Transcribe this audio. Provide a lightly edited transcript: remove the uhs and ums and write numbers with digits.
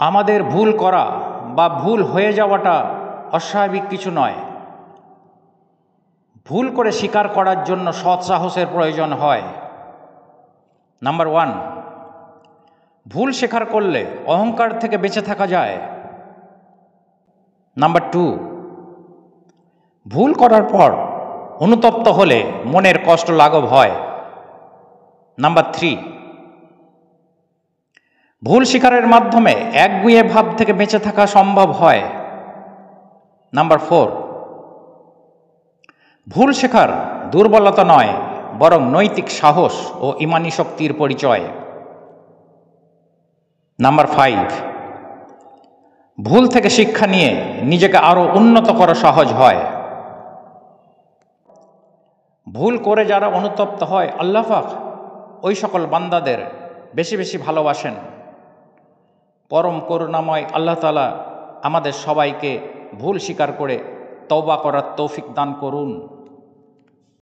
আমাদের ভুল করা বা ভুল হয়ে যাওয়াটা অস্বাভাবিক কিছু নয়। ভুল করে স্বীকার করার জন্য সৎ সাহসের প্রয়োজন হয়। নাম্বার 1, ভুল স্বীকার করলে অহংকার থেকে বেঁচে থাকা যায়। নাম্বার 2, ভুল করার পর অনুতপ্ত হলে মনের কষ্ট লাঘব হয়। নাম্বার 3, ভুল স্বীকারের মাধ্যমে একগুঁয়ে ভাব থেকে বেঁচে থাকা সম্ভব হয়। নাম্বার 4, ভুল শেখার দুর্বলতা নয়, বরং নৈতিক সাহস ও ঈমানী শক্তির পরিচয়। নাম্বার 5, ভুল থেকে শিক্ষা নিয়ে নিজেকে আরো উন্নত করা সহজ হয়। ভুল করে যারা অনুতপ্ত হয়, আল্লাহ পাক ওই সকল বান্দাদের বেশি বেশি ভালোবাসেন। পরম করুণাময় আল্লাহ তাআলা আমাদের সবাইকে ভুল স্বীকার করে তওবা করার তৌফিক দান করুন।